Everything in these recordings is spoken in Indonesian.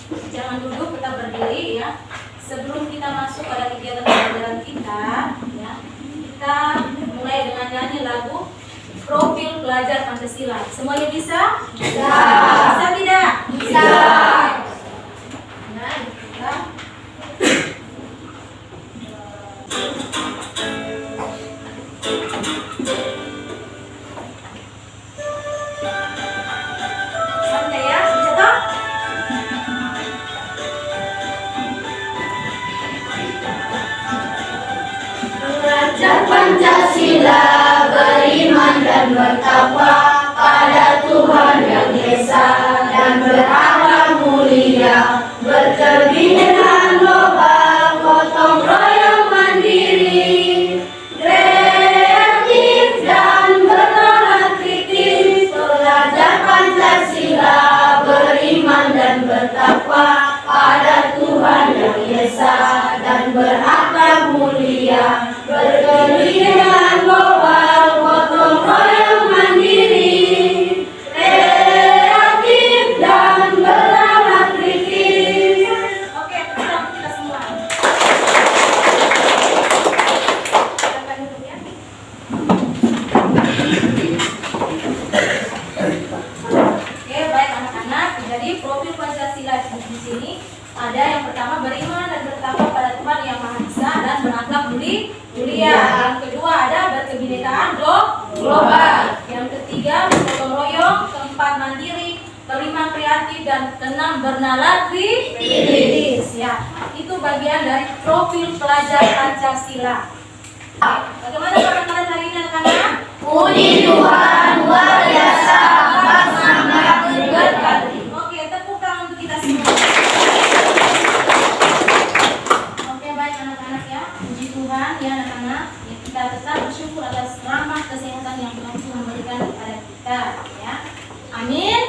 Jangan duduk, tetap berdiri ya. Sebelum kita masuk pada kegiatan pembelajaran kita, ya, kita mulai dengan nyanyi lagu Profil Pelajar Pancasila. Semuanya bisa? Bisa. Bisa tidak? Bisa. Nah, kita santai ya, bisa toh? Belajar Pancasila, beriman dan bertakwa pada Tuhan Yang Esa dan berakhlak mulia, berkebinekaan global, gotong royong mandiri, kreatif dan bernalar kritis. Belajar Pancasila, beriman dan bertakwa pada Tuhan Yang Esa dan berakhlak mulia, berkebinekaan global, gotong royong mandiri, kreatif dan bernalar kritis. Oke, kita semua. Silakan duduk ya. Oke, baik anak-anak. Jadi profil Pancasila di sini ada yang pertama beriman dan bertakwa pada Tuhan Yang Maha Esa dan berakhlak mulia. Yang kedua ada berkebinekaan global. Yang ketiga bergotong royong. Keempat mandiri. Kelima kreatif dan keenam bernalar kritis. Ya, itu bagian dari profil pelajar Pancasila. Bagaimana kalian hari ini anak-anak? Puji Tuhan, luar biasa, semangat berkati. Oke, tepuk tangan untuk kita semua. Oke, baik anak-anak ya. Puji Tuhan ya anak-anak. Ya, kita tetap bersyukur atas rahmat kesehatan yang Tuhan berikan kepada kita ya. Amin.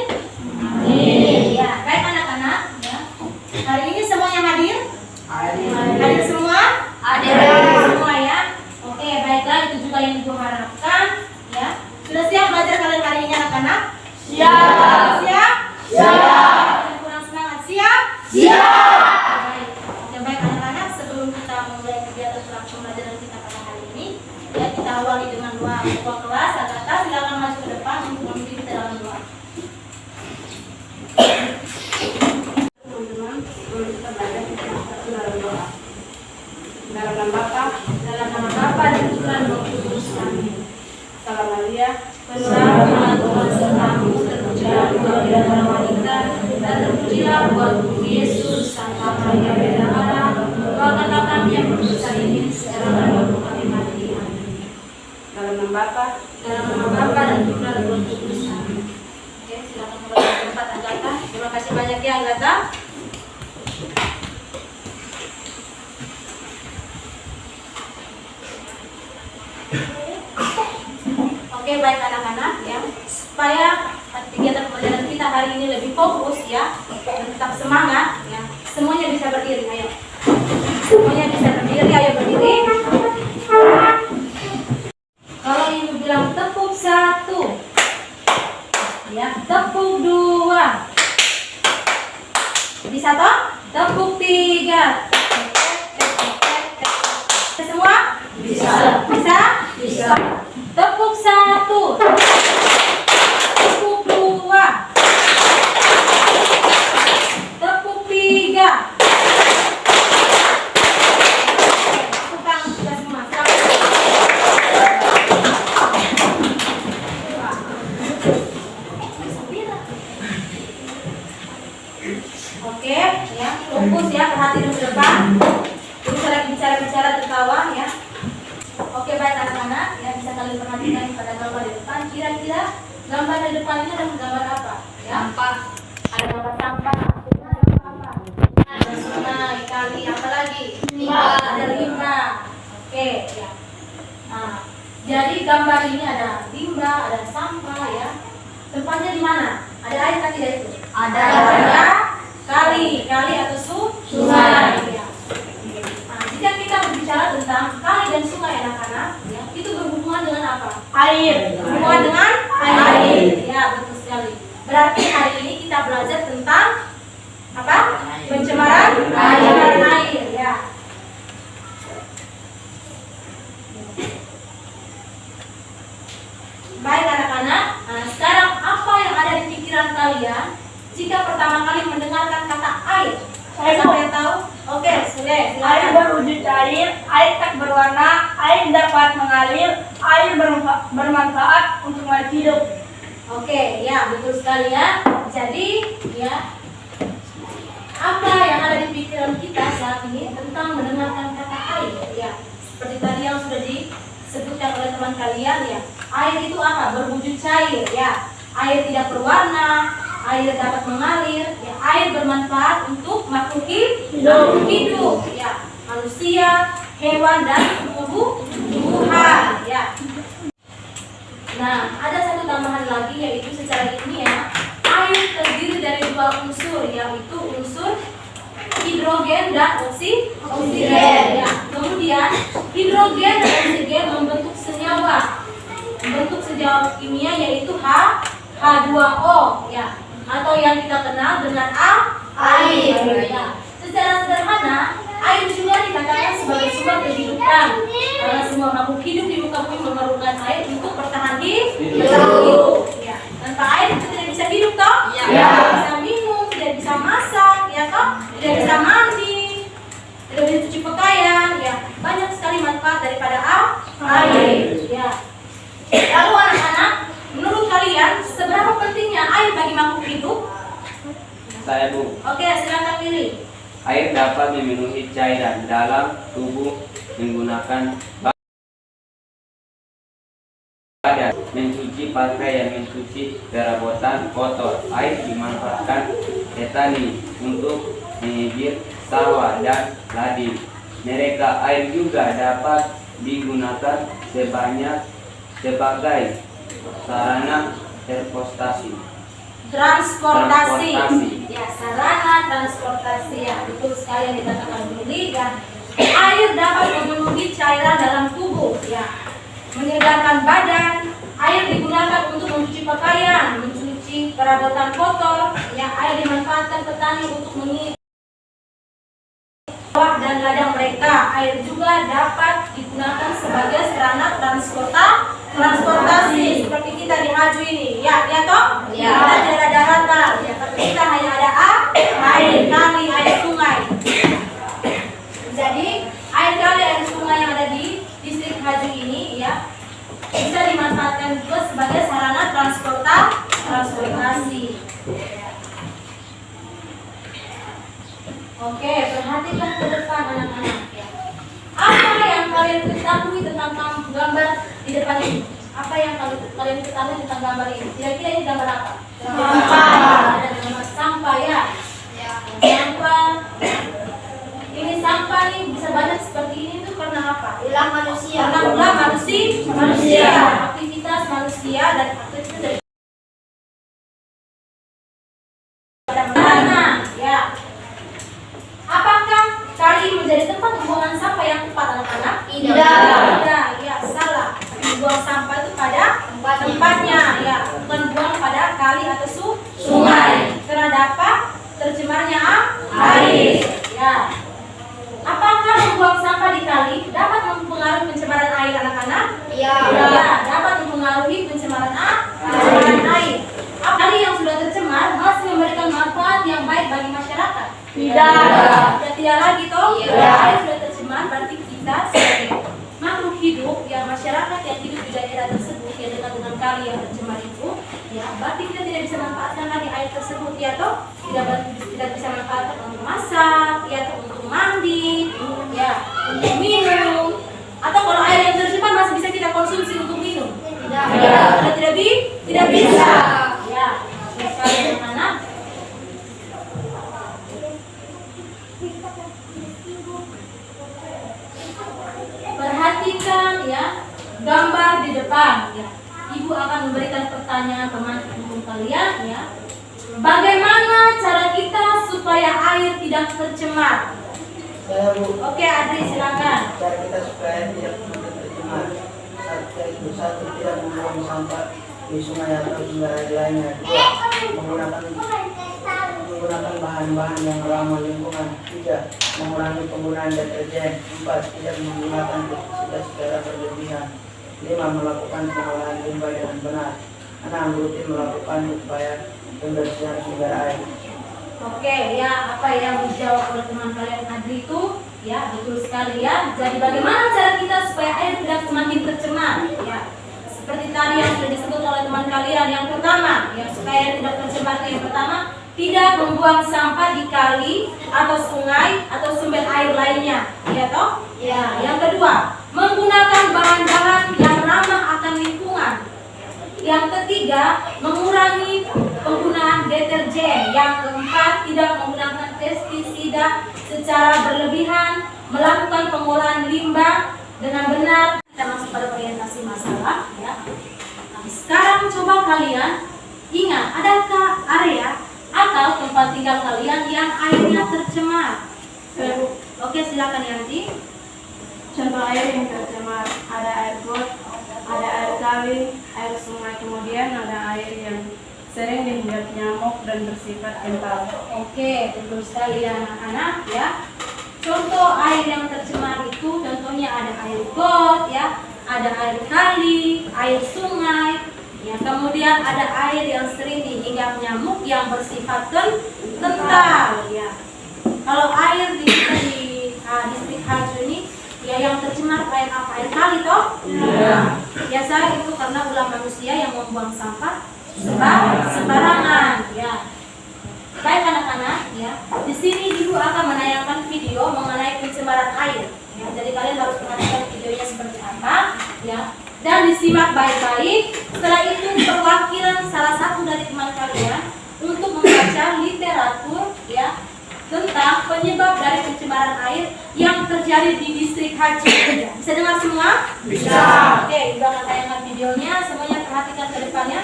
Amin. Ya, baik anak-anak ya. Hari ini semuanya hadir? Hadir semua? Hadir semua ya. Oke, baiklah itu juga yang Ibu harapkan ya. Sudah siap belajar kalian hari ini anak-anak? Siap. Siap? Siap. Yang kurang semangat siap? Siap. Baik. Oke, baik anak-anak, sebelum kita memulai kegiatan pembelajaran kita pada hari ini, ya kita awali dengan doa ketua kelas. Kata silakan maju ke depan untuk memimpin dalam doa. Teman-teman, sebelum kita belajar kita satu dalam doa. Dalam nama Bapa dan Putra dan Roh Kudus. Amin. Salam Maria, penuh rahmat Tuhan sertamu, terpujilah engkau di antara wanita dan terpujilah buah tubuh Yesus. Santa Maria Bunda Allah, doakanlah kami yang berdosa ini sekarang dan waktu kami mati. Amin. Dalam nama Bapa dan Putra dan Roh Kudus. Amin. Oke, silakan mulai dari tempat Agatha. Terima kasih banyak ya Agatha. Oke, baik anak-anak ya, supaya kegiatan pembelajaran kita hari ini lebih fokus ya dan tetap semangat ya. Semuanya bisa berdiri, ayo. Semuanya bisa berdiri, ayo berdiri. Kalau ibu bilang tepuk satu, ya tepuk dua, bisa toh? Tepuk tiga. Semua? Bisa. Bisa? Bisa. Tepuk satu, tepuk dua, tepuk tiga. Tepuk tangan kita semua. Oke, ya fokus ya, perhatian ke depan. Jadi saya bicara tertawa ya. Oke, baik anak-anak ya, bisa kalian perhatikan pada gambar di depan. Kira-kira gambar di depan ini adalah gambar apa? Ya? Sampah. Ada gambar sampah. Ada apa? Ada sungai, kali, apa lagi? Limbah. Ada limbah. Oke, ya. Nah, jadi gambar ini ada limbah, ada sampah ya. Tempatnya di mana? Ada air kan tidak itu? Ada. Ada kali atau sungai. Ya. Nah, jika kita berbicara tentang kali dan sungai anak-anak, ya, itu berhubungan dengan apa? Air. Berhubungan dengan air. Ya, betul sekali. Berarti hari ini kita belajar tentang apa? Siapa yang tahu? Oke, sudah. Air Silakan. berwujud cair, air tak berwarna, air dapat mengalir, air bermanfaat untuk makhluk hidup. Oke, ya betul sekali ya. Jadi, ya apa yang ada di pikiran kita saat ini tentang mendengarkan kata air? Ya, seperti tadi yang sudah disebutkan oleh teman kalian ya. Air itu apa? Berwujud cair ya. Air tidak berwarna, air dapat mengalir, ya. Air bermanfaat untuk makhluk hidup, ya. Manusia, hewan dan tumbuhan, ya. Nah, ada satu tambahan lagi yaitu secara ilmiah air terdiri dari dua unsur yaitu unsur hidrogen dan oksigen. Ya. Kemudian hidrogen dan oksigen membentuk senyawa kimia yaitu H2O ya, atau yang kita kenal dengan air. Ya. Secara sederhana, air juga dikatakan sebagai sumber kehidupan karena semua makhluk hidup di muka bumi memerlukan air untuk bertahan hidup. Ya. Tanpa air kita tidak bisa hidup toh? Ya. Tidak bisa minum, tidak bisa masak, ya toh? Tidak bisa mandi, tidak bisa cuci pakaian, ya. Banyak sekali manfaat daripada air. Ya. Lalu anak-anak, menurut kalian seberapa pentingnya air bagi makhluk hidup? Saya Bu, Oke, silakan pilih. air dapat memenuhi cairan dalam tubuh menggunakan badan, mencuci pakaian, mencuci perabotan kotor. Air dimanfaatkan petani untuk mengibir sawah dan lading. Mereka air juga dapat digunakan sebagai sarana transportasi. Transportasi. Ya, sarana transportasi ya, betul sekali yang dikatakan Billy ya. Air dapat memenuhi cairan dalam tubuh ya, menyegarkan badan. Air digunakan untuk mencuci pakaian, mencuci perabotan kotor ya. Air dimanfaatkan petani untuk mengisi sawah dan ladang mereka. Air juga dapat digunakan sebagai sarana transportasi seperti kita di Maju ini ya, ya toh? Ya. Kita tidak ada daratan ya, tapi kita hanya ada air kali, air sungai. Jadi air kali, air sungai yang ada di distrik Maju ini ya bisa dimanfaatkan juga sebagai sarana transportasi. Oke, perhatikan ke depan anak-anak ya. Apa yang kalian ketahui tentang gambar di depan ini? Apa yang kalian ketahui tentang gambar ini? Kira-kira ini gambar apa? Ada gambar sampah ya. Sampah. Ini sampah nih bisa banyak seperti ini tuh karena apa? Ulah manusia. Karena ulah manusia. Aktivitas manusia dan aktivitas dari mana ya. Apakah kali menjadi tempat pembuangan sampah yang tepat anak-anak? Tidak, ya salah. Membuang sampah itu pada tempatnya, ya bukan buang pada kali atau sungai. Karena dapat tercemarnya air. Ya. Apakah membuang sampah di kali dapat mempengaruhi pencemaran air anak-anak? Iya. Ya, dapat mempengaruhi pencemaran air. Kali yang sudah tercemar masih memberikan manfaat yang baik bagi masyarakat? Tidak lagi toh. Iya. Air sudah tercemar berarti kita sebagai makhluk hidup yang masyarakat yang hidup di daerah tersebut yang dekat dengan kali yang tercemar itu ya berarti kita tidak bisa manfaatkan lagi air tersebut ya toh, tidak bisa manfaatkan untuk masak ya toh, untuk mandi ya, untuk minum, atau kalau air yang tercemar masih bisa kita konsumsi untuk minum? Tidak bisa ya. Sekali anak perhatikan ya gambar di depan ya. Ibu akan memberikan pertanyaan teman-teman kalian ya. Bagaimana cara kita supaya air tidak tercemar? Saya Bu, Oke, Adri silakan. cara kita supaya tidak tercemar. Satu, tidak membuang sampah di sungai atau sumber air lainnya. Dua, menggunakan bahan-bahan yang ramah lingkungan. Tiga, mengurangi penggunaan deterjen. Empat, tidak menggunakan pestisida secara berlebihan. Lima, melakukan pengolahan limbah dengan benar. Enam, rutin melakukan upaya pembersihan sumber air. Oke, ya apa yang dijawab oleh teman kalian tadi itu ya betul sekali ya. Jadi bagaimana cara kita supaya air tidak semakin tercemar? Ya, seperti tadi yang sudah disebut oleh teman kalian. Yang pertama, ya supaya air tidak tercemar itu yang pertama, tidak membuang sampah di kali atau sungai atau sumber air lainnya. Ya toh? Ya. Yang kedua, menggunakan bahan-bahan yang ramah akan lingkungan. Yang ketiga, mengurangi penggunaan deterjen. Yang keempat, tidak menggunakan pestisida secara berlebihan, melakukan pengolahan limbah dengan benar. Kita masuk pada orientasi masalah ya. Nah, sekarang coba kalian ingat, adakah area atau tempat tinggal kalian yang airnya tercemar? Oke, silakan Yanti. Contoh air yang tercemar, ada air got, ada air kali, air sungai, kemudian ada air yang sering dihinggap nyamuk dan bersifat kental. Oke, betul sekali ya anak-anak ya. Contoh air yang tercemar itu contohnya ada air got ya, ada air kali, air sungai, ya kemudian ada air yang sering dihinggap nyamuk yang bersifat kental ya. Kalau air di distrik Haju ini ya yang tercemar air apa? Air kali toh? Iya. Biasa itu karena ulah manusia yang membuang sampah sembarangan ya. Baik anak-anak ya. Di sini Ibu akan menayangkan video mengenai pencemaran air. Ya, jadi kalian harus perhatikan videonya seperti apa ya. Dan disimak baik-baik. Setelah itu perwakilan salah satu dari teman kalian untuk membaca literatur ya tentang penyebab dari pencemaran air yang terjadi di distrik Haju. Bisa dengar semua? Bisa. Oke, Ibu akan tayangkan videonya. Semuanya perhatikan ke depannya.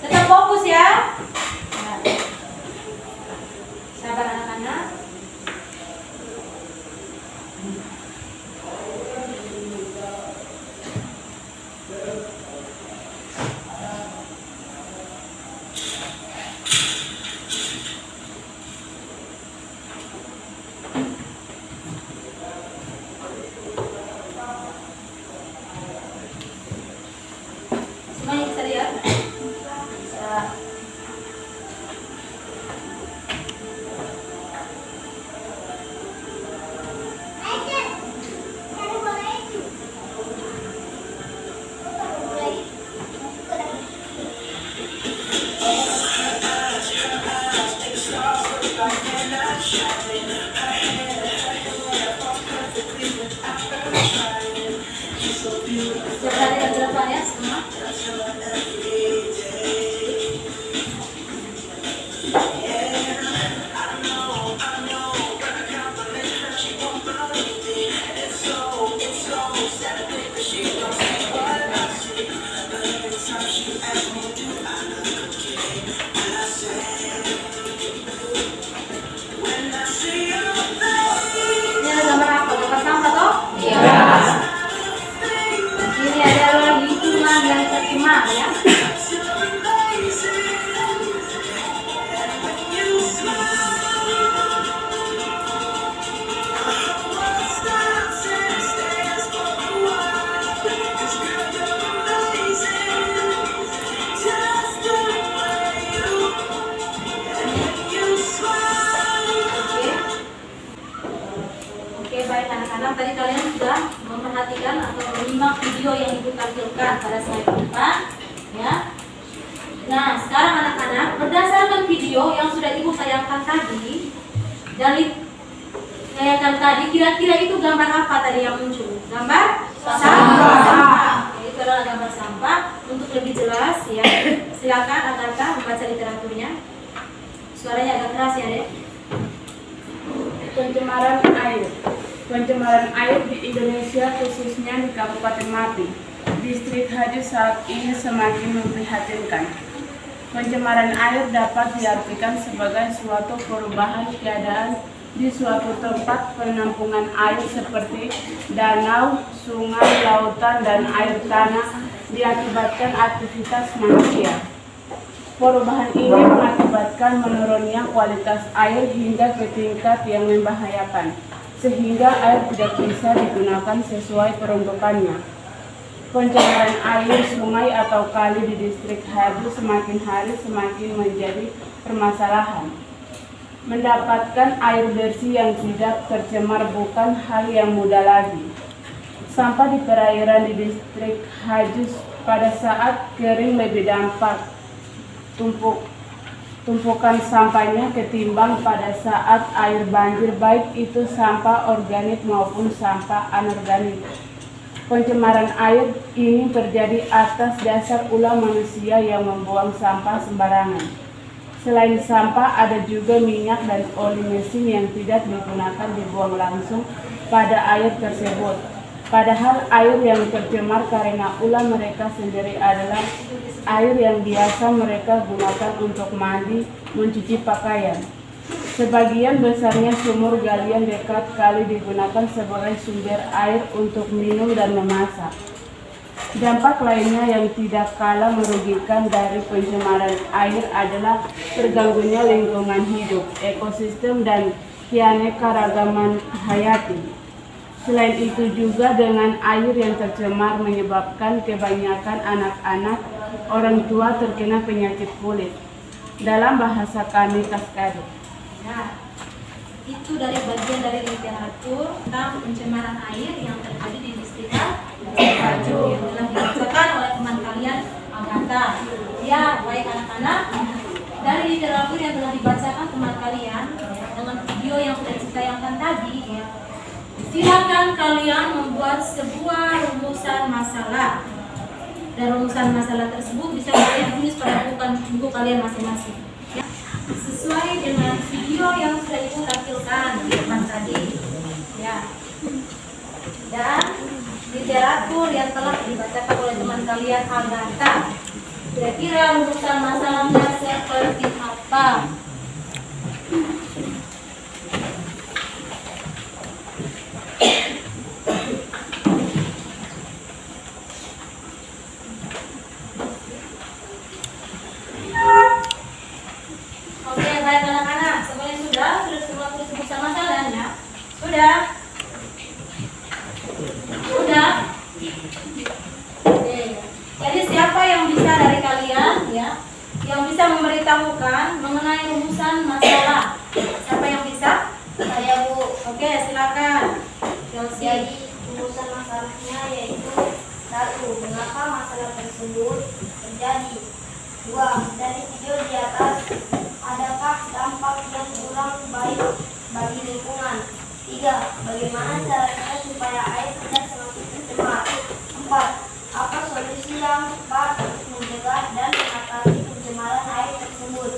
Tetap fokus ya. Nah. Sabar anak-anak. Semuanya bisa lihat? Bisa. Siap perhatikan ke depan ya semua. Ini ada gambar apa? Gambar sampah toh? Iya. Ini adalah lingkungan yang tercemar ya. Oke, baik anak-anak, tadi kalian sudah memperhatikan atau menyimak video yang Ibu tampilkan pada slide depan ya. Nah, sekarang anak-anak, berdasarkan video yang sudah Ibu tayangkan tadi kira-kira itu gambar apa tadi yang muncul? Gambar sampah. Itu adalah gambar sampah. Untuk lebih jelas ya, silakan Agatha membaca literaturnya. Suaranya agak keras ya, Dek. Pencemaran air. Pencemaran air di Indonesia khususnya di Kabupaten Mati, distrik Haju saat ini semakin memprihatinkan. Pencemaran air dapat diartikan sebagai suatu perubahan keadaan di suatu tempat penampungan air seperti danau, sungai, lautan, dan air tanah diakibatkan aktivitas manusia. Perubahan ini mengakibatkan menurunnya kualitas air hingga ke tingkat yang membahayakan, sehingga air tidak bisa digunakan sesuai peruntukannya. Pencemaran air sungai atau kali di distrik Haju semakin hari semakin menjadi permasalahan. Mendapatkan air bersih yang tidak tercemar bukan hal yang mudah lagi. Sampah di perairan di distrik Hajus pada saat kering lebih dampak tumpukan sampahnya ketimbang pada saat air banjir, baik itu sampah organik maupun sampah anorganik. Pencemaran air ini terjadi atas dasar ulah manusia yang membuang sampah sembarangan. Selain sampah, ada juga minyak dan oli mesin yang tidak digunakan dibuang langsung pada air tersebut. Padahal air yang tercemar karena ulah mereka sendiri adalah air yang biasa mereka gunakan untuk mandi, mencuci pakaian. Sebagian besarnya sumur galian dekat kali digunakan sebagai sumber air untuk minum dan memasak. Dampak lainnya yang tidak kalah merugikan dari pencemaran air adalah terganggunya lingkungan hidup, ekosistem, dan keanekaragaman hayati. Selain itu juga dengan air yang tercemar menyebabkan kebanyakan anak-anak orang tua terkena penyakit kulit. Dalam bahasa kami kaskade. Nah, itu dari bagian dari literatur tentang pencemaran air yang terjadi di distrik Haju yang telah dibacakan oleh teman kalian Agatha. Ya, baik anak-anak, dari literatur yang telah dibacakan teman kalian dengan video yang sudah ditayangkan tadi, ya, silakan kalian membuat sebuah rumusan masalah. Dan rumusan masalah tersebut bisa kalian tulis pada buku kalian masing-masing. Ya, sesuai dengan video yang sudah ibu tampilkan di depan tadi. Ya. Dan literatur yang telah dibacakan oleh teman kalian Agatha. Kira-kira rumusan masalahnya seperti apa? Oke, baik anak-anak, semuanya sudah semua tulis rumusan masalahnya? Sudah? Sudah? Oke. Jadi siapa yang bisa dari kalian, ya, yang bisa memberitahukan mengenai rumusan masalah? Siapa yang bisa? Saya, Bu. Oke, silakan. Jadi rumusan masalahnya yaitu 1. Mengapa masalah tersebut terjadi? 2. Dari video di atas, adakah dampak yang kurang baik bagi lingkungan? 3. Bagaimana cara kita supaya air tidak semakin tercemar? 4. Apa solusi yang tepat untuk mencegah dan mengatasi pencemaran air tersebut?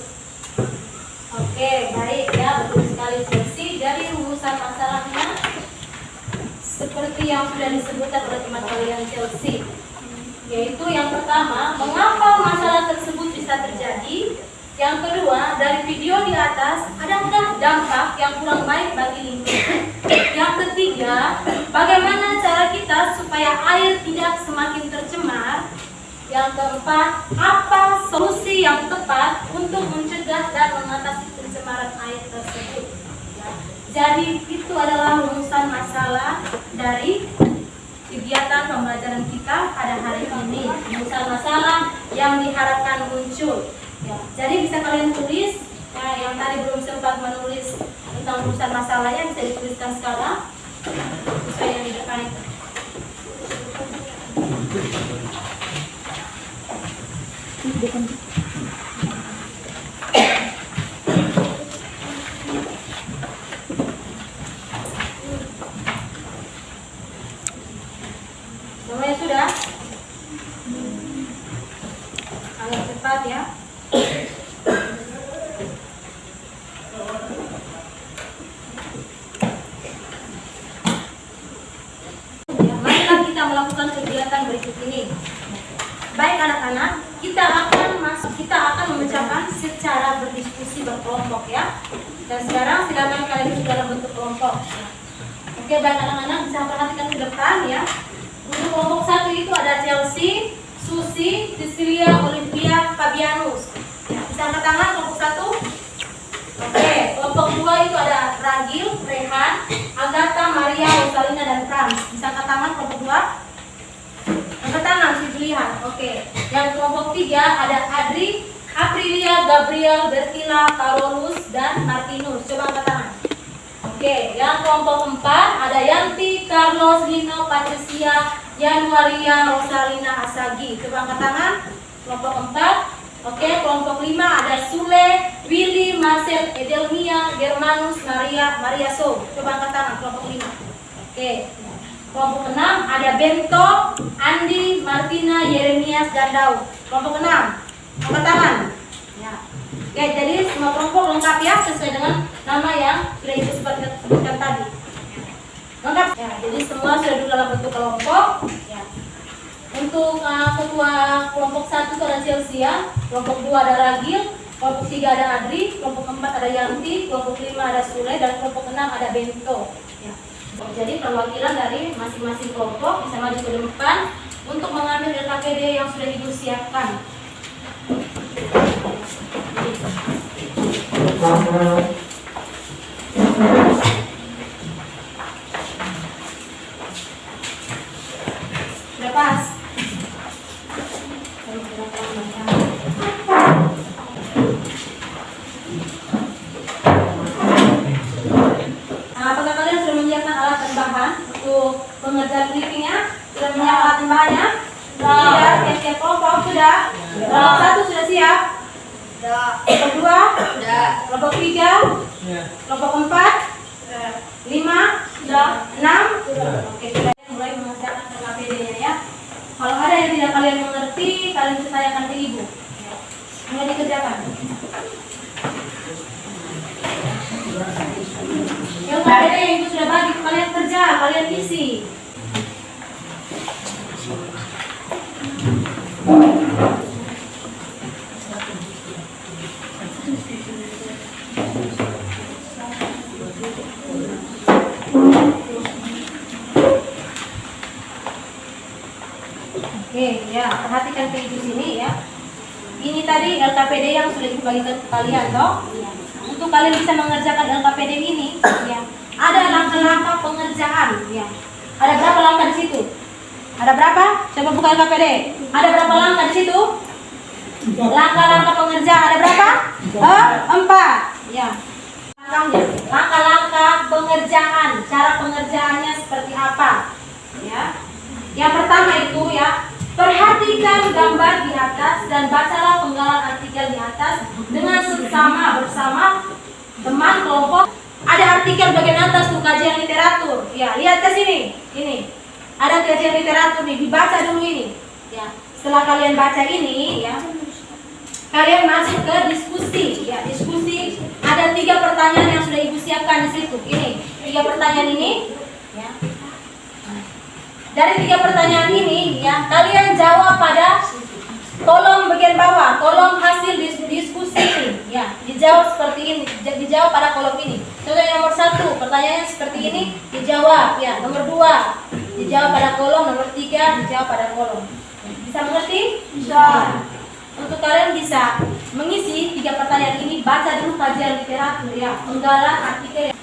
Oke, baik ya, betul sekali Chelsea. Dari rumusan masalahnya seperti yang sudah disebutkan oleh teman kalian Chelsea, yaitu yang pertama, mengapa masalah tersebut bisa terjadi. Yang kedua, dari video di atas, adakah dampak yang kurang baik bagi lingkungan. Yang ketiga, bagaimana cara kita supaya air tidak semakin tercemar. Yang keempat, apa solusi yang tepat untuk mencegah dan mengatasi pencemaran air tersebut. Jadi itu adalah rumusan masalah dari kegiatan pembelajaran kita pada hari ini. Rumusan masalah yang diharapkan muncul. Ya, jadi bisa kalian tulis, ya, yang tadi belum sempat menulis tentang rumusan masalahnya bisa dituliskan sekarang sesuai yang di depan itu. Semuanya sudah? Agak cepat ya. Marilah kita melakukan kegiatan berikut ini. Baik anak-anak, kita akan memecahkan secara berdiskusi berkelompok ya. Dan sekarang silakan kalian isi dalam bentuk kelompok. Oke, baik anak-anak, bisa perhatikan ke depan ya. Untuk kelompok 1 itu ada Chelsea, Susi, Cecilia, Olivia, Fabianus. Ya, bisa angkat tangan kelompok 1. Oke, kelompok 2 itu ada Ragil, Rehan, Agatha, Maria, Rosalina, dan Frans. Bisa angkat tangan kelompok 2. Angkat tangan si Julian. Oke. Yang kelompok 3 ada Adri, Aprilia, Gabriel, Bertila, Carolus, dan Martinus. Coba angkat tangan. Oke, yang kelompok 4 ada Yanti, Carlos, Lino, Patricia, Januaria, Rosalina, Asagi. Coba angkat tangan. Kelompok 4. Oke, kelompok 5 ada Sule, Willy, Marcel, Edelmia, Germanus, Maria So. Coba angkat tangan kelompok 5. Oke. Kelompok 6 ada Bento, Andi, Martina, Yeremias, dan Daud. Kelompok 6. Angkat tangan. Ya. Oke, jadi semua kelompok lengkap ya sesuai dengan nama yang sudah Ibu sebutkan tadi. Lengkap. Ya, jadi semua sudah duduk dalam bentuk kelompok. Ya. Untuk ketua kelompok 1 itu ada Chelsea, kelompok 2 ada Ragil, kelompok 3 ada Adri, kelompok 4 ada Yanti, kelompok 5 ada Sule, dan kelompok 6 ada Bento. Ya. Jadi perwakilan dari masing-masing kelompok bisa maju ke depan untuk mengambil LKPD yang sudah Ibu siapkan. Sudah pas. Apakah kalian sudah menyiapkan alat dan bahan untuk pengerjaan clippingnya? Sudah menyiapkan alat dan bahannya? Sudah, siap-siap kelompok sudah? Kelompok 1 sudah siap? Kelompok 2? Kelompok 3? Kelompok 4? 5? 6? Oke, kita mulai mengerjakan LKPD-nya ya. Kalau ada yang tidak kalian mengerti, kalian bisa tanyakan ke Ibu. Mulai dikerjakan. LKPD yang Ibu sudah bagi, kalian kerja, kalian isi. Oke, ya, perhatikan ke Ibu sini ya. Ini tadi LKPD yang sudah Ibu bagikan ke kalian, toh. Untuk kalian bisa mengerjakan LKPD ini, ya, ada langkah-langkah pengerjaan, ya. Ada berapa langkah di situ? Ada berapa? Coba buka LKPD. Ada berapa langkah di situ? Langkah-langkah pengerjaan ada berapa? 4. Ya. Langkah-langkah pengerjaan, cara pengerjaannya seperti apa? Ya. Yang pertama itu ya, perhatikan gambar di atas dan bacalah penggalan artikel di atas dengan seksama bersama teman kelompok. Ada artikel bagian atas tuh kajian literatur. Ya, lihat ke sini. Ini. Ada kajian literatur nih, dibaca dulu ini. Ya. Setelah kalian baca ini ya, kalian masuk ke diskusi. Ya, diskusi. Ada 3 pertanyaan yang sudah Ibu siapkan di situ. Ini, 3 pertanyaan ini ya. Dari 3 pertanyaan ini ya, kalian jawab pada kolom bagian bawah, kolom hasil diskusi ini ya. Dijawab seperti ini, dijawab pada kolom ini. Contoh yang nomor 1, pertanyaannya seperti ini, dijawab ya. Nomor 2, dijawab pada kolom. Nomor 3, dijawab pada kolom. Bisa mengerti? Bisa. Untuk kalian bisa mengisi 3 pertanyaan ini, baca dulu kajian literatur ya, penggalan artikel.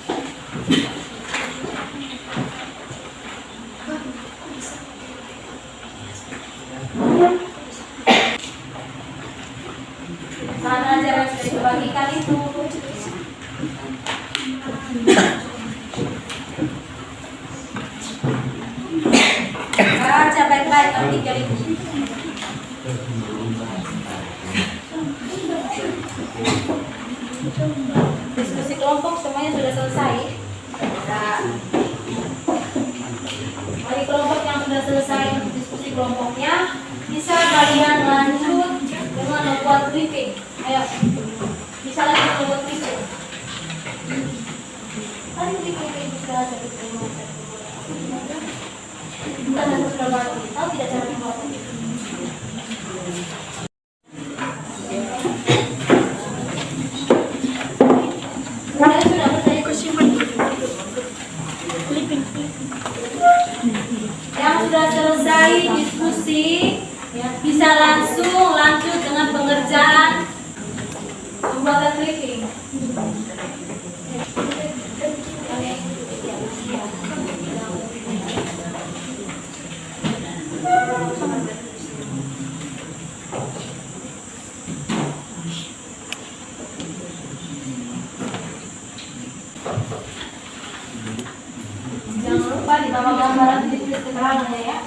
Mana aja yang sudah dibagikan itu. Baca baik-baik artikel itu. Diskusi kelompok semuanya sudah selesai. Nah, bagi kelompok yang sudah selesai diskusi kelompoknya, bisa kalian lanjut dengan membuat briefing. Ayo, bisa lanjut membuat briefing. Tadi briefing itu sudah ada briefing. Bukan yang sudah baru. Tahu tidak cara membuatnya? Kalian sudah percaya yang sudah selesai diskusi ya, bisa langsung lanjut dengan pengerjaan pembuatan clipping. Jangan lupa di bawah gambaran ditulis keterangannya ya.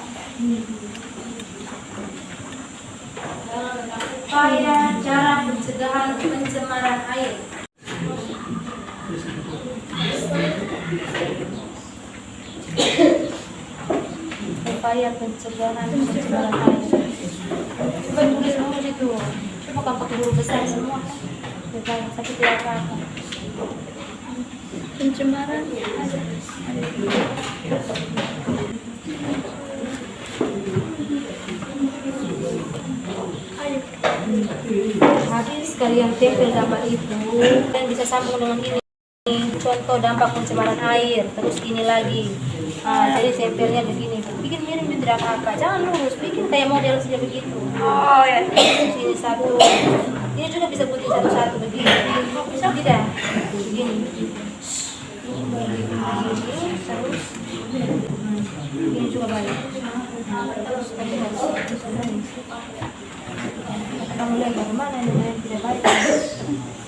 Upaya cara pencegahan pencemaran air. Upaya pencegahan pencemaran air. Coba tulis dulu situ. Coba kamu pakai huruf besar semua. Jangan sakit ya apa-apa. Pencemaran air. Habis kalian tempel gambar itu, kalian bisa sambung dengan ini. Contoh dampak pencemaran air. Terus ini lagi. Nah, jadi tempelnya begini. Bikin miring tidak apa-apa. Jangan lurus. Bikin kayak model saja begitu. Oh ya. Terus ini satu. Ini juga bisa putih satu-satu begini. Bisa tidak? Begini. Terus ini juga balik. Terus kamu lihat bagaimana ini tidak baik.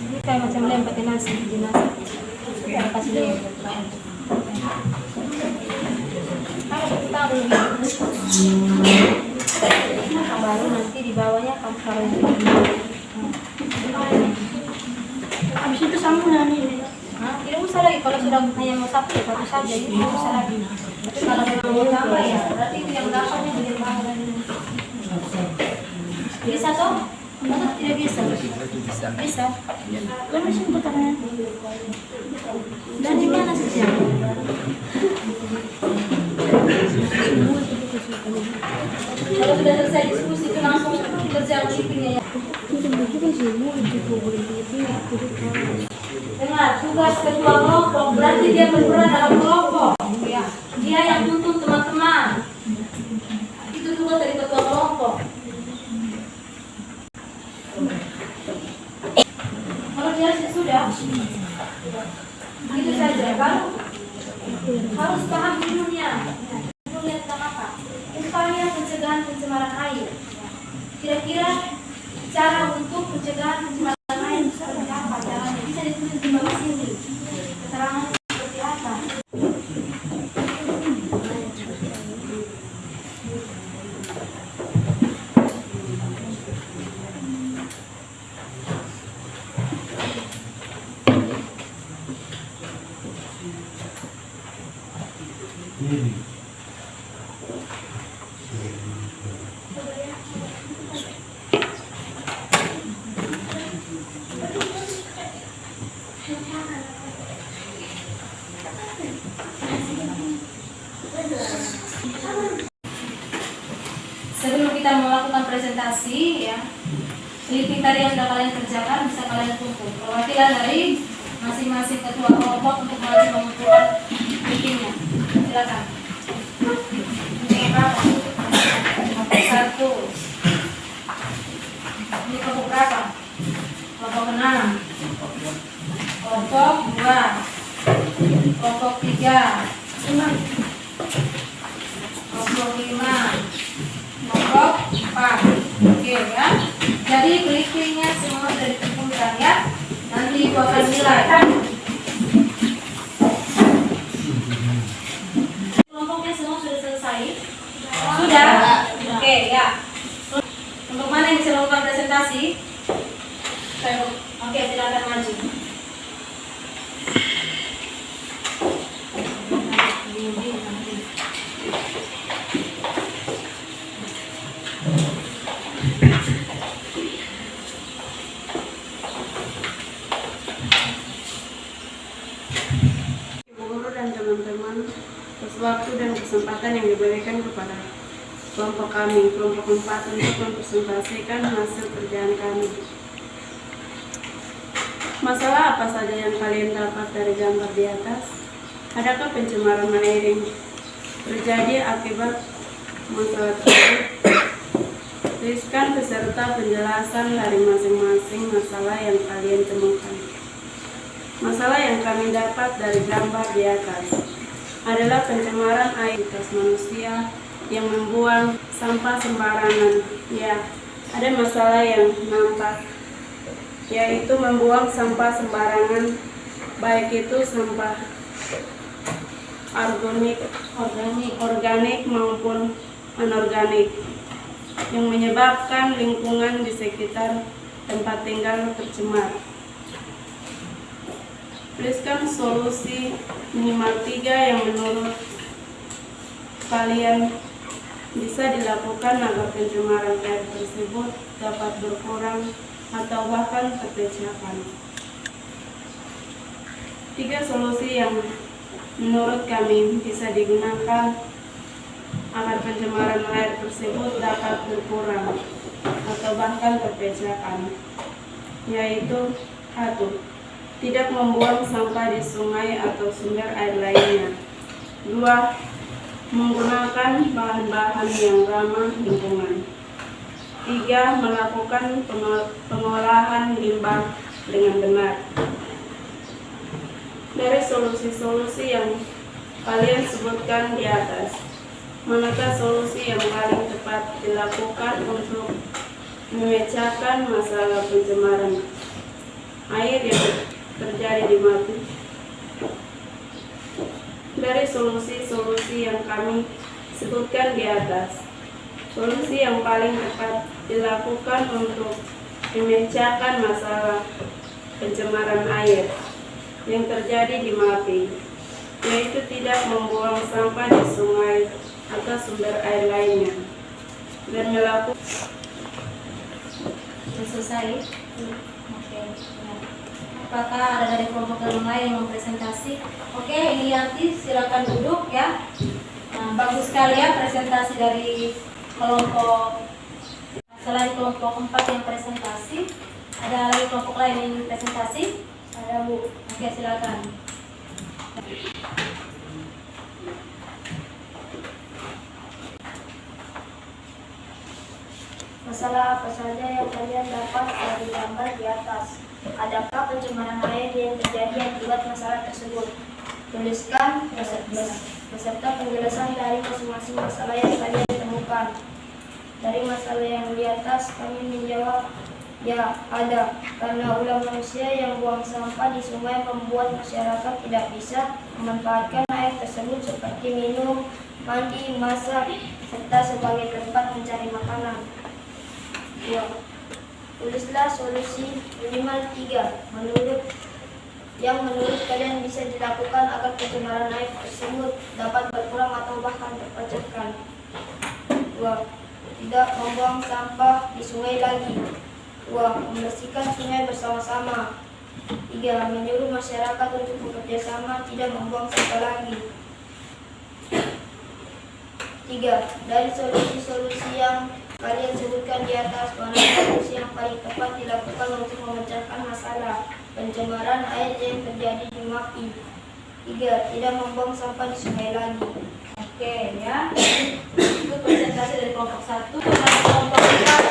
Ini kayak macam lem pakai nasi di nasi. Kita kasih lem. Harus kita dulu. Baru nanti di bawahnya kamu taruh ini. Habis itu sambungan ini. Tidak usah lagi kalau sudah hanya mau satu saja itu tidak usah lagi. Tapi kalau memang mau tambah ya berarti itu yang dapatnya begini banget. Bisa toh? Masa tidak bisa? Bisa. Kan mesin putarannya. Dan di mana saja? Kalau sudah selesai diskusi itu langsung kerja meetingnya ya. Dengar, tugas ketua kelompok berarti dia berperan dalam kelompok. Ya. Dia yang tuntun teman-teman. Itu tugas dari ketua kelompok. Kalau dia sudah, itu saja. Baru harus paham dulunya. Dulunya tentang apa? Upaya pencegahan pencemaran air. Kira-kira cara untuk pencegahan pencemaran air seperti apa? Caranya bisa ditulis di bawah sini. Keterangan seperti apa? Sebelum kita melakukan presentasi ya, clipping tadi yang sudah kalian kerjakan bisa kalian tuntut. Perwakilan dari masing-masing ketua kelompok untuk maju mengumpulkan clippingnya. Silakan. Ini berapa? Satu. Ini kelompok berapa? Kelompok 6. Kelompok 2. Kelompok 3. Kelompok 5. Kelompok 4. Oke ya. Jadi clippingnya semua sudah dikumpulkan ya. Nanti ibu akan nilai. Kelompoknya semua sudah selesai. Sudah. Oke ya. Untuk mana yang bisa melakukan presentasi? Oke, silakan maju. Ibu guru dan teman-teman, atas waktu dan kesempatan yang diberikan kepada kelompok kami, kelompok 4 untuk mempresentasikan hasil kerjaan kami. Masalah apa saja yang kalian dapat dari gambar di atas? Adakah pencemaran air yang terjadi akibat masalah tersebut? Tuliskan beserta penjelasan dari masing-masing masalah yang kalian temukan. Masalah yang kami dapat dari gambar di atas adalah pencemaran air aktivitas manusia yang membuang sampah sembarangan. Ya, ada masalah yang nampak, yaitu membuang sampah sembarangan baik itu sampah organik maupun anorganik yang menyebabkan lingkungan di sekitar tempat tinggal tercemar. Tuliskan solusi minimal 3 yang menurut kalian bisa dilakukan agar pencemaran air tersebut dapat berkurang atau bahkan terpecahkan. 3 solusi yang menurut kami bisa digunakan agar pencemaran air tersebut dapat berkurang atau bahkan terpecahkan, yaitu 1. Tidak membuang sampah di sungai atau sumber air lainnya. 2. Menggunakan bahan-bahan yang ramah lingkungan. 3. Melakukan pengolahan limbah dengan benar. Dari solusi-solusi yang kalian sebutkan di atas, manakah solusi yang paling tepat dilakukan untuk memecahkan masalah pencemaran air yang terjadi di Mati? Dari solusi-solusi yang kami sebutkan di atas, solusi yang paling tepat dilakukan untuk memecahkan masalah pencemaran air yang terjadi di Mati, yaitu tidak membuang sampah di sungai atau sumber air lainnya, dan melakukan. Selesai. Oke. Apakah ada dari kelompok yang lain yang mempresentasi? Oke, ini nanti silakan duduk ya. Nah, bagus sekali ya presentasi dari kelompok. Selain kelompok 4 yang presentasi, ada lagi kelompok lain yang presentasi? Ada Bu. Oke, silakan. Masalah apa saja yang kalian dapat dari gambar di atas? Adakah pencemaran air yang terjadi akibat masalah tersebut? Tuliskan beserta penjelasan dari masing-masing masalah yang kalian temukan. Dari masalah yang di atas, kami menjawab, ya ada, karena ulah manusia yang buang sampah di sungai membuat masyarakat tidak bisa memanfaatkan air tersebut seperti minum, mandi, masak, serta sebagai tempat mencari makanan. Ya. Tulislah solusi minimal 3 menurut kalian bisa dilakukan agar pencemaran air tersebut dapat berkurang atau bahkan terpecahkan. 2. Tidak membuang sampah di sungai lagi. 2. Membersihkan sungai bersama-sama. 3. Menyuruh masyarakat untuk bekerja sama tidak membuang sampah lagi. 3. Dari solusi-solusi yang kalian sebutkan di atas, mana solusi yang paling tepat dilakukan untuk memecahkan masalah pencemaran air yang terjadi di Maki? 3. Tidak membuang sampah di sungai lagi. Oke ya, itu presentasi dari kelompok 1. Dari kelompok 4 yang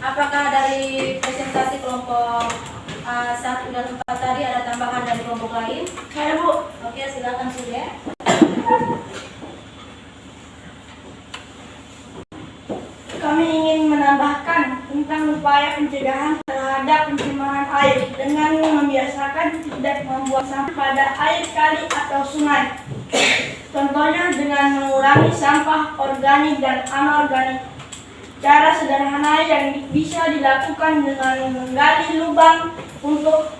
apakah dari presentasi kelompok 1 dan 4 tadi ada tambahan dari kelompok lain? Saya Bu. Oke, silakan Surya. Kami ingin menambahkan tentang upaya pencegahan terhadap pencemaran air dengan membiasakan tidak membuang sampah pada air kali atau sungai. Contohnya dengan mengurangi sampah organik dan anorganik. Cara sederhana yang bisa dilakukan dengan menggali lubang untuk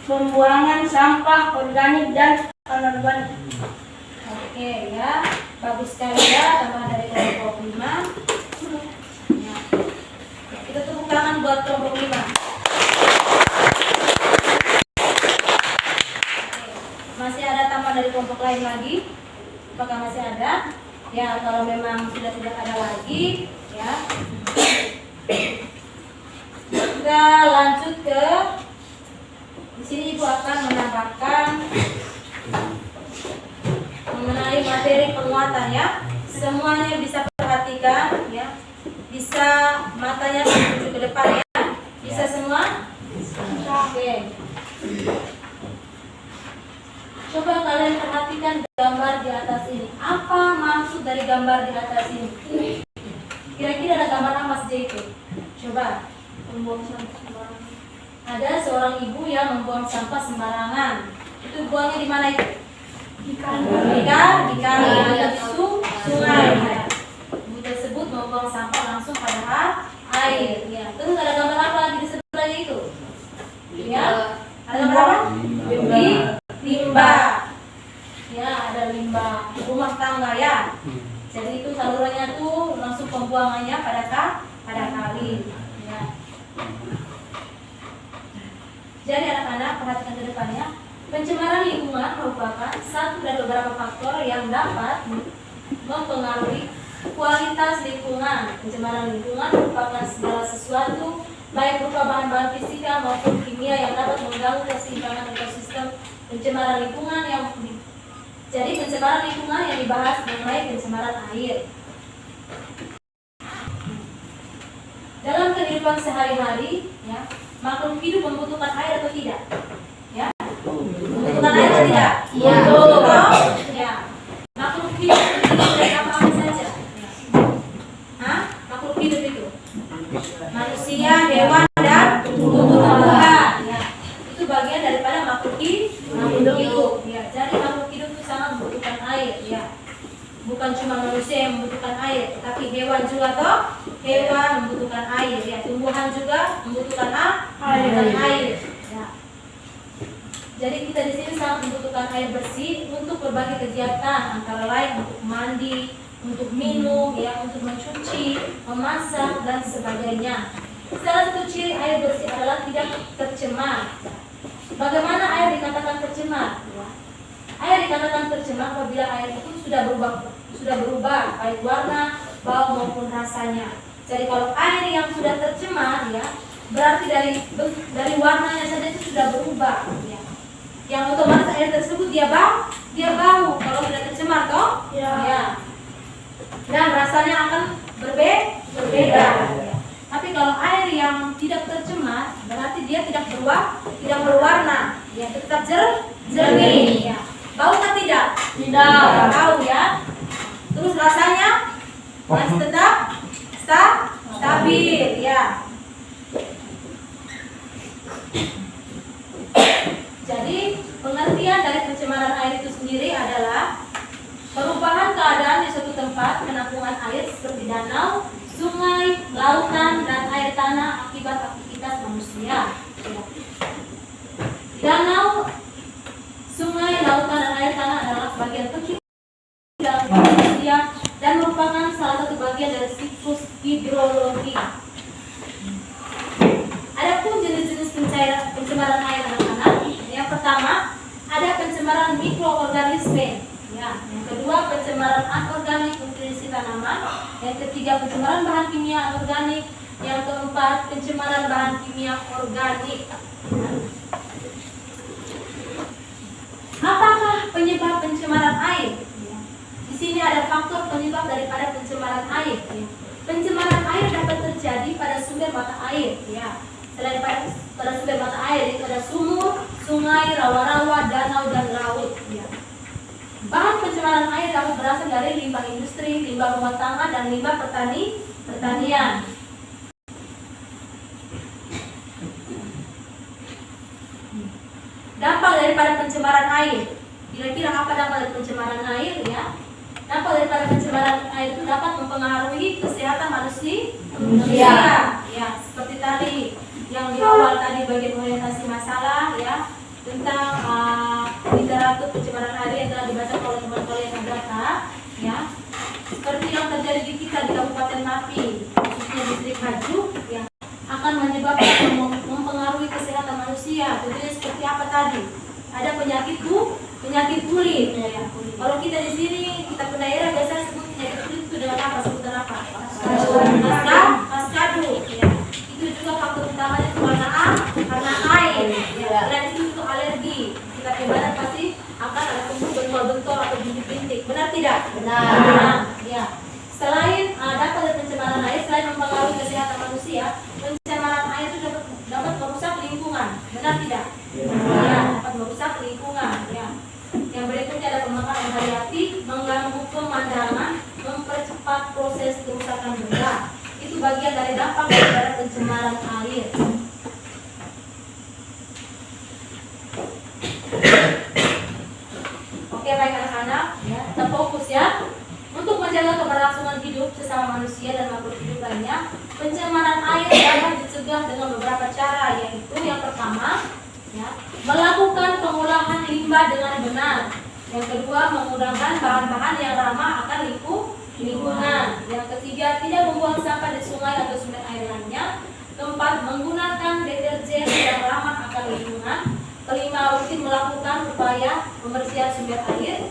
pembuangan sampah organik dan anorganik. Oke ya, bagus sekali ya, tambahan dari kelompok 5. Ya. Kita tepuk tangan buat kelompok 5. Masih ada tambahan dari kelompok lain lagi? Apakah masih ada? Ya, kalau memang sudah tidak ada lagi, ya. Kita lanjut ke di sini Ibu akan menambahkan mengenai materi penguatan ya. Semuanya bisa perhatikan ya. Bisa matanya menuju ke depan ya. Bisa semua? Oke. Coba kalian perhatikan gambar di atas ini. Apa maksud dari gambar di atas ini? Kira-kira ada gambar apa saja itu? Coba. Membuang sampah sembarangan. Ada seorang ibu yang membuang sampah sembarangan. Itu buangnya di mana itu? Di kali atau sungai. Ya. Ibu tersebut membuang sampah langsung pada air. Ya. Terus ada gambar apa lagi di sebelahnya itu? Ya. Ada gambar apa? Limbah. Ya, ada limbah rumah tangga ya. Jadi itu salurannya tuh langsung pembuangannya pada kali. Ya. Jadi anak-anak perhatikan ke depannya. Pencemaran lingkungan merupakan satu dari beberapa faktor yang dapat mempengaruhi kualitas lingkungan. Pencemaran lingkungan merupakan segala sesuatu baik berupa bahan-bahan fisika maupun kimia yang dapat mengganggu keseimbangan ekosistem. Pencemaran lingkungan jadi pencemaran lingkungan yang dibahas mengenai pencemaran air. Dalam kehidupan sehari-hari, ya, makhluk hidup membutuhkan air atau tidak? Ya, membutuhkan air atau tidak? Iya. Ya, makhluk hidup itu dari apa saja? Hah? Makhluk hidup itu? Manusia, hewan, dan tumbuh-tumbuhan. Ya, itu bagian daripada makhluk hidup. Ya, jadi makhluk hidup itu sangat membutuhkan air. Ya. Bukan cuma manusia yang membutuhkan air, tapi hewan juga toh. Hewan membutuhkan air, ya. Tumbuhan juga membutuhkan air. Ya. Jadi kita di sini sangat membutuhkan air bersih untuk berbagai kegiatan, antara lain untuk mandi, untuk minum, ya, untuk mencuci, memasak dan sebagainya. Salah satu ciri air bersih adalah tidak tercemar. Bagaimana air dikatakan tercemar? Ya. Air dikatakan tercemar apabila air itu sudah berubah baik warna, bau maupun rasanya. Jadi kalau air yang sudah tercemar, ya, berarti dari warnanya saja itu sudah berubah, ya. Yang otomatis air tersebut dia bau kalau sudah tercemar toh? Ya. Dan rasanya akan berbeda. Ya. Tapi kalau air yang tidak tercemar, berarti dia tidak berwarna, ya, tetap jernih. Ya. Bau atau tidak? Tidak. Bau, ya. Terus rasanya masih tetap stabil, ya. Jadi pengertian dari pencemaran air itu sendiri adalah perubahan keadaan di suatu tempat penampungan air seperti danau, sungai, lautan, dan air tanah akibat aktivitas manusia. Danau, sungai, lautan, dan air tanah adalah bagian penting dalam manusia dan merupakan salah satu bagian dari siklus hidrologi. Adapun jenis-jenis pencemaran air anak-anak, yang pertama ada pencemaran mikroorganisme. Ya, yang kedua pencemaran anorganik nutrisi tanaman, yang ketiga pencemaran bahan kimia anorganik, yang keempat pencemaran bahan kimia organik. Apakah penyebab pencemaran air? Ya. Di sini ada faktor penyebab daripada pencemaran air. Ya. Pencemaran air dapat terjadi pada sumber mata air. Ya. Selain pada sumber mata air, itu ada sumur, sungai, rawa-rawa, danau, dan laut. Ya. Bahan pencemaran air dapat berasal dari limbah industri, limbah rumah tangga, dan limbah pertanian. Dampak daripada pencemaran air. Kira-kira apa dampak dari pencemaran air, ya? Dampak daripada pencemaran air itu dapat mempengaruhi kesehatan manusia. Ya, seperti tadi yang di awal tadi bagian orientasi masalah, ya, tentang literatur pencemaran air yang telah dibaca oleh teman-teman yang data, ya. Seperti yang terjadi di kita di Kabupaten Mapi, khususnya distrik Hajuk, ya, akan menyebabkan mempengaruhi kesehatan manusia. Tentunya seperti apa tadi? Ada penyakit kulit. Ya. Kalau kita di sini, kita ke daerah biasanya sebut penyakit kulit itu dengan apa? Sebutan apa? Kaskado. Ya. Itu juga faktor utamanya karena air. Ya. Dan itu untuk alergi. Kita ke badan pasti akan ada tumbuh bentol-bentol atau bintik-bintik. Benar tidak? Benar. Ya. Selain dapat pencemaran air, selain mempengaruhi kesehatan manusia, pencemaran air itu dapat merusak lingkungan. Benar tidak? Ya, dapat merusak lingkungan. Ya. Yang berikutnya ada pembakaran hayati, mengganggu pemandangan, mempercepat proses kerusakan benda. dampak dari pencemaran air. Oke, baik anak-anak, ya, kita fokus ya. Untuk menjaga keberlangsungan hidup sesama manusia dan makhluk hidup lainnya, pencemaran air dapat dicegah dengan beberapa cara, yaitu yang pertama, ya, melakukan pengolahan limbah dengan benar. Yang kedua, menggunakan bahan-bahan yang ramah akan lingkungan. Yang ketiga, tidak membuang sampah di sungai atau sumber air lainnya. Keempat, menggunakan deterjen yang ramah akan lingkungan. Kelima, rutin melakukan upaya pembersihan sumber air.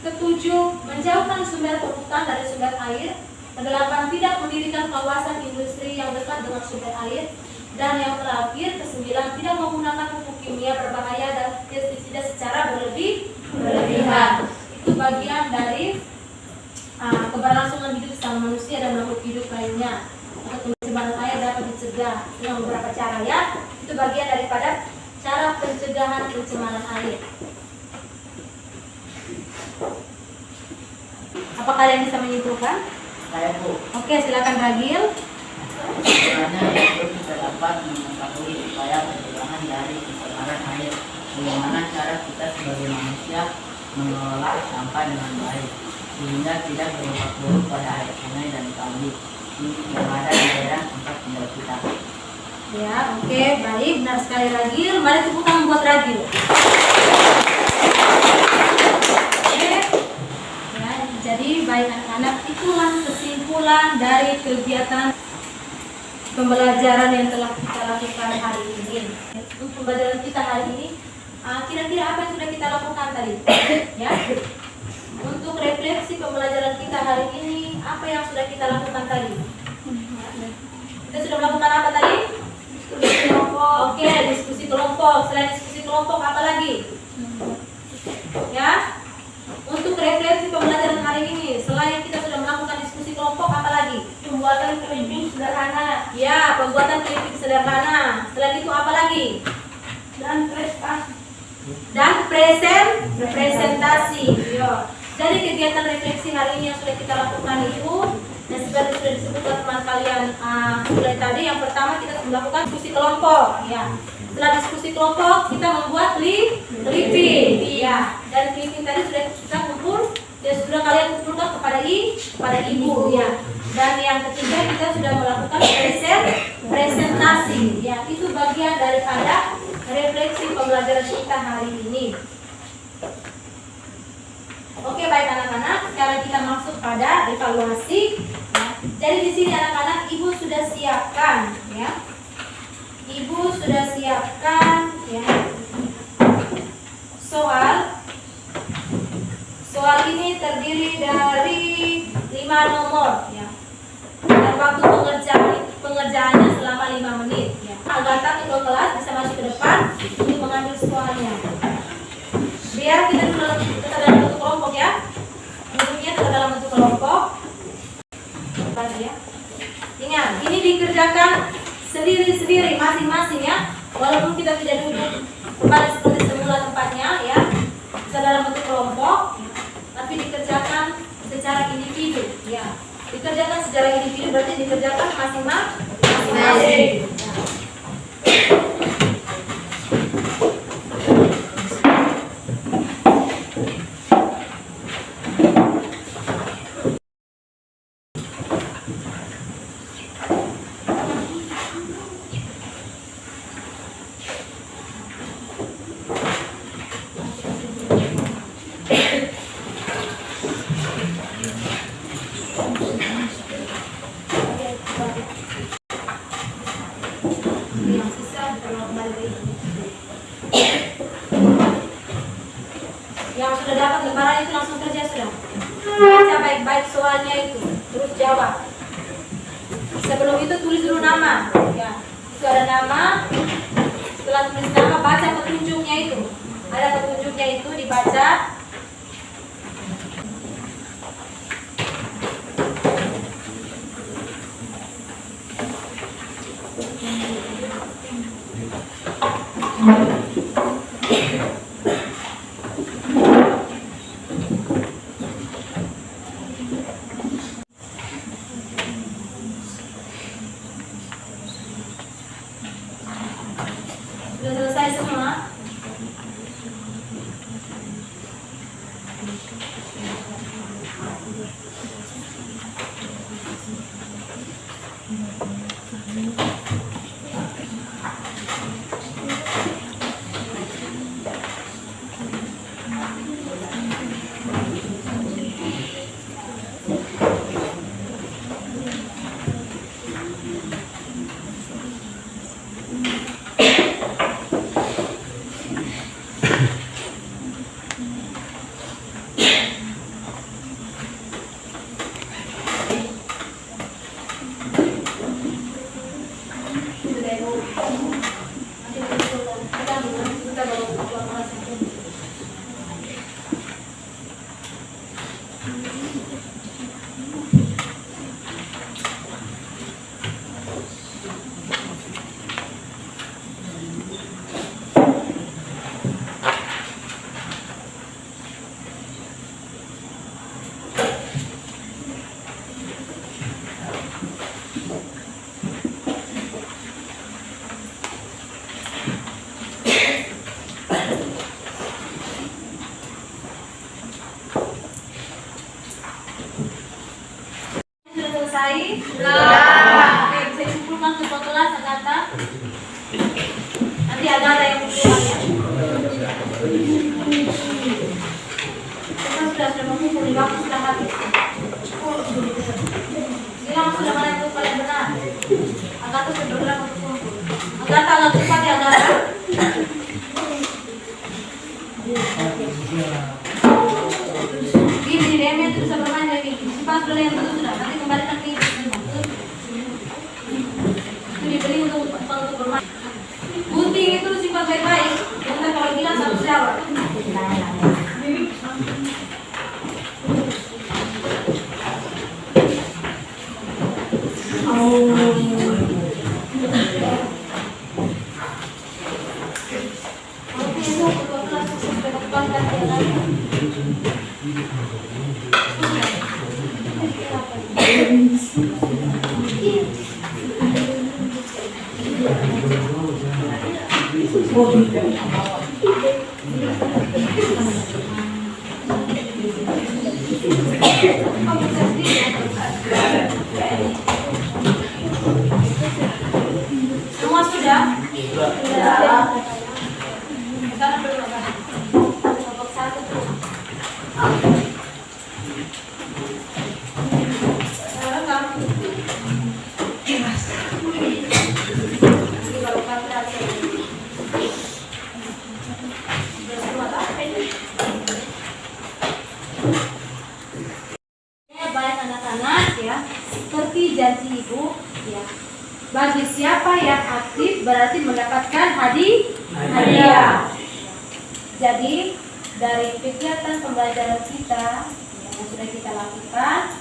Ketujuh, menjauhkan sumber polutan dari sumber air. Kedelapan, tidak mendirikan kawasan industri yang dekat dengan sumber air. Dan yang terakhir, kesembilan, tidak menggunakan pupuk kimia berbahaya dan pestisida secara berlebihan. Itu bagian dari keberlangsungan hidup sama manusia dan makhluk hidup lainnya. Pencemaran air dapat dicegah dengan beberapa cara ya. Itu bagian daripada cara pencegahan pencemaran air. Apa kalian bisa menyimpulkan? Saya Bu, Oke, silakan Ragil. sebenarnya itu kita dapat mengetahui upaya pencegahan dari pencemaran air. Bagaimana cara kita sebagai manusia mengelola sampah dengan baik sehingga tidak berdampak buruk pada air sungai dan kali yang ada di daerah tempat tinggal kita. Ya, oke, baik, benar sekali Ragil. Mari tepuk tangan buat Ragil. Oke. Ya, jadi baik anak-anak, itulah kesimpulan dari kegiatan pembelajaran yang telah kita lakukan hari ini. Untuk pembelajaran kita hari ini, kira-kira apa yang sudah kita lakukan tadi? Ya. Untuk refleksi pembelajaran kita hari ini, apa yang sudah kita lakukan tadi? Kita sudah melakukan apa tadi? Diskusi kelompok. Oke, diskusi kelompok. Selain diskusi kelompok, apa lagi? Ya. Untuk refleksi pembelajaran hari ini, selain kita sudah melakukan diskusi kelompok, apa lagi? Pembuatan clipping sederhana Ya, pembuatan clipping sederhana. Selain itu apa lagi? dan prestasi. Dan presentasi. Yo. Dari kegiatan refleksi hari ini yang sudah kita lakukan itu, dan seperti sudah disebutkan teman kalian mulai tadi, yang pertama kita melakukan diskusi kelompok. Ya. Setelah diskusi kelompok, kita membuat clipping. Ya. Dan clipping tadi sudah kita kumpul, ya sudah kalian kumpulkan kepada ibu. Ya. Dan yang ketiga kita sudah melakukan presentasi. Ya, itu bagian daripada refleksi pembelajaran kita hari ini. Oke, baik anak-anak, sekarang kita masuk pada evaluasi. Ya. Jadi di sini anak-anak, ibu sudah siapkan, ya. Ibu sudah siapkan, ya. Soal ini terdiri dari 5 nomor, ya. Dan waktu pengerjaannya selama 5 menit. Ya. Agatha ketua kelas bisa masuk ke depan untuk mengambil soalnya. Biar kita dalam bentuk kelompok ya. Duduknya tetap dalam bentuk kelompok. Ya. Ingat, ini dikerjakan sendiri-sendiri masing-masing ya. Walaupun kita tidak duduk kembali seperti semula tempatnya ya. Kita dalam bentuk kelompok, tapi dikerjakan secara individu ya. Dikerjakan secara individu berarti dikerjakan masing-masing. Ya. Yang sudah dapat lembaran itu langsung kerja sudah. Baca baik-baik soalnya itu, terus jawab. Sebelum itu tulis dulu nama. Ya, itu ada nama. Setelah tulis nama, baca petunjuknya itu. Ada petunjuknya itu dibaca. Sudah selesai semua? Sudah selesai? Oke, bisa dikumpulkan ke kelas Agatha. Nanti Agatha yang kumpulkan ya. Kita sudah mengumpul, waktu sudah habis. Bilang sudah mana itu paling benar. Agatha sudah bergerak untuk kumpul. Agatha agak cepat ya Agatha. Gini, Demi itu bisa bermain kayak gini. Simpan dulu yang itu sudah, nanti kembalikan ke ibu. Itu dibeli untuk bermain. Gunting itu simpan baik-baik. Nanti kalau hilang satu jawab. Oke, itu kedua kelas sudah berubah semua sudah? Sudah. Sekarang berubah. Kelompok satu. Sekarang kamu. Ini baru kata baik anak-anak ya, seperti janji ibu ya. Bagi siapa yang aktif berarti mendapatkan hadiah. Jadi dari kegiatan pembelajaran kita yang sudah kita lakukan,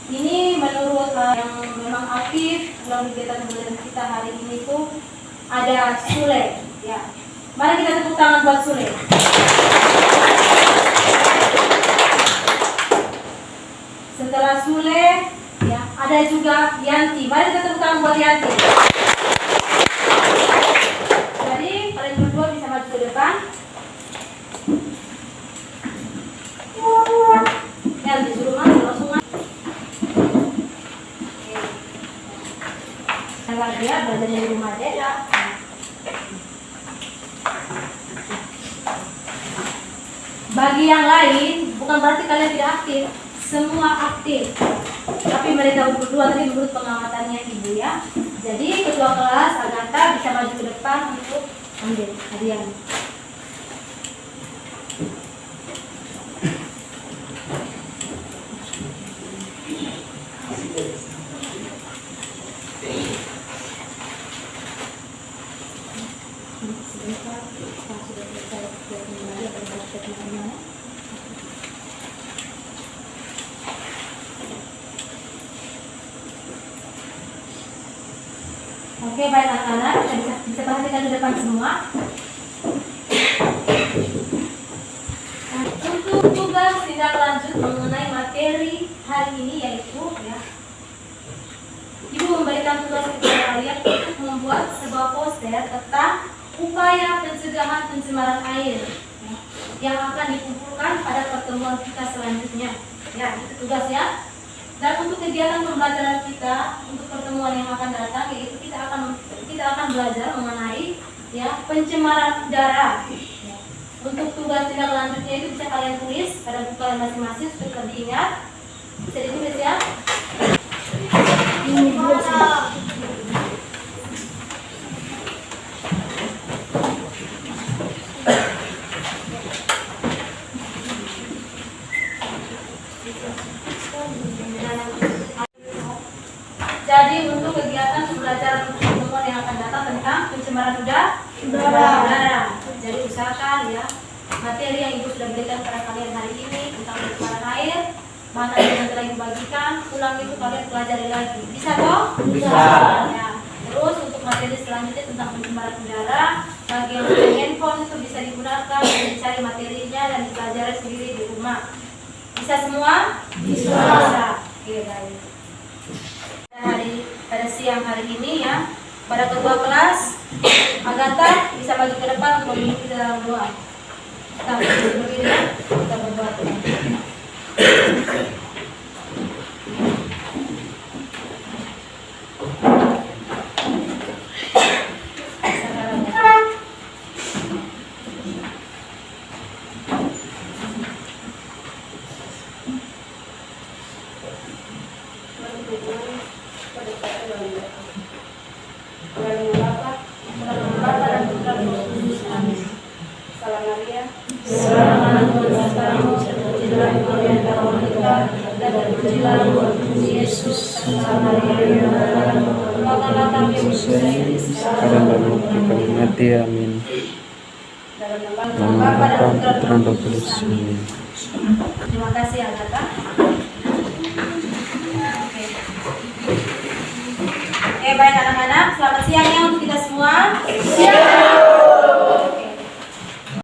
ini menurut yang memang aktif dalam kegiatan pembelajaran kita hari ini tuh ada Sule ya. Mari kita tepuk tangan buat Sule. Setelah Sule ya, ada juga Yanti. Mari kita tepuk tangan buat Yanti. Jadi kalian berdua bisa maju ke depan. Ya, disuruh maju langsung maju. Kalau dia belajarnya di rumah aja ya. Bagi yang lain, bukan berarti kalian tidak aktif. Semua aktif. Tapi mereka berdua tadi menurut pengamatannya ibu ya. Jadi ketua kelas Agatha bisa maju ke depan untuk ambil hadiahnya. Oke, baik anak-anak, bisa perhatikan di depan semua. Nah, untuk tugas tindak lanjut mengenai materi hari ini yaitu ya, ibu memberikan tugas kepada kalian untuk membuat sebuah poster tentang upaya pencegahan pencemaran air yang akan dikumpulkan pada pertemuan kita selanjutnya. Ya, itu tugas ya. Dan untuk kegiatan pembelajaran kita untuk pertemuan yang akan datang, yaitu kita akan belajar mengenai ya pencemaran udara. Ya. Untuk tugas tindak lanjutnya itu bisa kalian tulis pada buku kalian masing-masing supaya lebih ingat. Bisa ditulis ya. Jadi untuk kegiatan pembelajaran pertemuan yang akan datang tentang pencemaran udara. Jadi usahakan ya materi yang ibu sudah berikan kepada kalian hari ini tentang pencemaran air, mana yang telah ibu bagikan, ulang itu kalian pelajari lagi. Bisa toh? Bisa. Ya. Terus untuk materi selanjutnya tentang pencemaran udara, bagi yang punya handphone itu bisa digunakan dan dicari materinya dan dipelajari sendiri di rumah. Bisa semua? Bisa. Oke, baik. Pada siang hari ini ya, pada ketua kelas Agatha bisa maju ke depan untuk memimpin dalam doa. Kita berdiri ya, kita berdoa. Kadang dalam kami mati, amin. Nama Bapa, Putra, dan Roh Kudus. Amin. Terima kasih Agatha. Oke, baik anak-anak, selamat siang ya untuk kita semua. Siang.